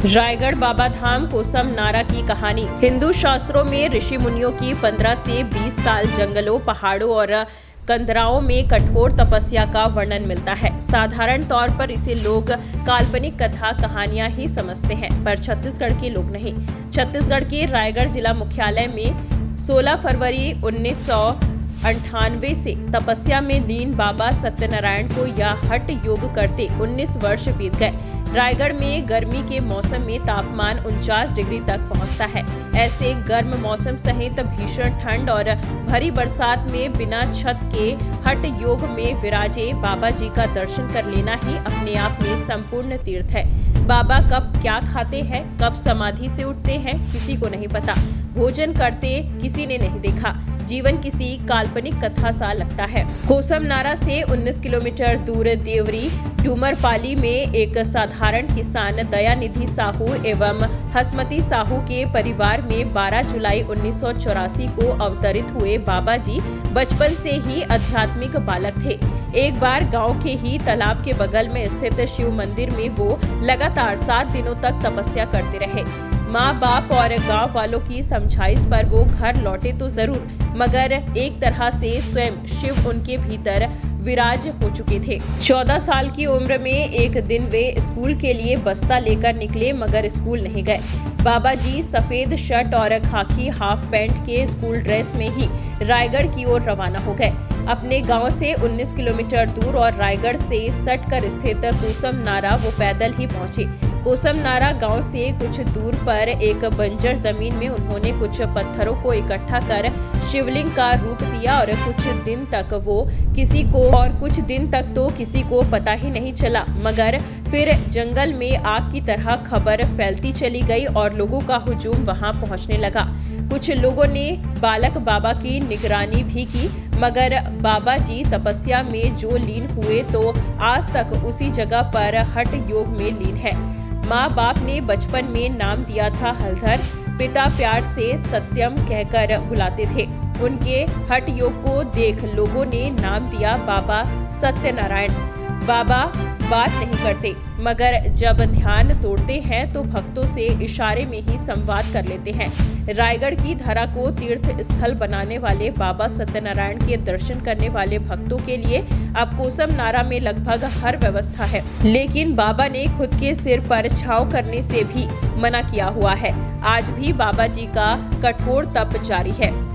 रायगढ़ बाबा धाम कोसम नारा की कहानी। हिंदू शास्त्रों में ऋषि मुनियों की 15 से 20 साल जंगलों, पहाड़ों और कंदराओं में कठोर तपस्या का वर्णन मिलता है। साधारण तौर पर इसे लोग काल्पनिक कथा कहानियां ही समझते हैं, पर छत्तीसगढ़ के लोग नहीं। छत्तीसगढ़ के रायगढ़ जिला मुख्यालय में 16 फरवरी 1998 से तपस्या में लीन बाबा सत्यनारायण को यह हठ योग करते 19 वर्ष बीत गए। रायगढ़ में गर्मी के मौसम में तापमान 49 डिग्री तक पहुंचता है। ऐसे गर्म मौसम सहित भीषण ठंड और भरी बरसात में बिना छत के हठ योग में विराजे बाबा जी का दर्शन कर लेना ही अपने आप में संपूर्ण तीर्थ है। बाबा कब क्या खाते हैं, कब समाधि से उठते हैं, किसी को नहीं पता। भोजन करते किसी ने नहीं देखा। जीवन किसी काल्पनिक कथा सा लगता है। कोसम नारा से 19 किलोमीटर दूर देवरी डूमरपाली में एक साधारण किसान दयानिधि साहू एवं हसमती साहू के परिवार में 12 जुलाई 1984 को अवतरित हुए बाबा जी बचपन से ही आध्यात्मिक बालक थे। एक बार गांव के ही तालाब के बगल में स्थित शिव मंदिर में वो लगातार 7 दिनों तक तपस्या करते रहे। माँ बाप और गांव वालों की समझाइश पर वो घर लौटे तो जरूर, मगर एक तरह से स्वयं शिव उनके भीतर विराज हो चुके थे। 14 साल की उम्र में एक दिन वे स्कूल के लिए बस्ता लेकर निकले, मगर स्कूल नहीं गए। बाबा जी सफेद शर्ट और खाकी हाफ पैंट के स्कूल ड्रेस में ही रायगढ़ की ओर रवाना हो गए। अपने गांव से 19 किलोमीटर दूर और रायगढ़ से सटकर स्थित कोसम नारा वो पैदल ही पहुंचे। कोसम नारा गांव से कुछ दूर पर एक बंजर जमीन में उन्होंने कुछ पत्थरों को इकट्ठा कर शिवलिंग का रूप दिया और कुछ दिन तक तो किसी को पता ही नहीं चला, मगर फिर जंगल में आग की तरह खबर फैलती चली गई और लोगों का हुजूम वहां पहुंचने लगा। कुछ लोगों ने बालक बाबा की निगरानी भी की, मगर बाबा जी तपस्या में जो लीन हुए तो आज तक उसी जगह पर हठ योग में लीन है। माँ बाप ने बचपन में नाम दिया था हलधर, पिता प्यार से सत्यम कहकर बुलाते थे। उनके हठ योग को देख लोगों ने नाम दिया बाबा सत्यनारायण। बाबा बात नहीं करते, मगर जब ध्यान तोड़ते हैं तो भक्तों से इशारे में ही संवाद कर लेते हैं। रायगढ़ की धरा को तीर्थ स्थल बनाने वाले बाबा सत्यनारायण के दर्शन करने वाले भक्तों के लिए अब कोसम नारा में लगभग हर व्यवस्था है, लेकिन बाबा ने खुद के सिर पर छाव करने से भी मना किया हुआ है। आज भी बाबा जी का कठोर तप जारी है।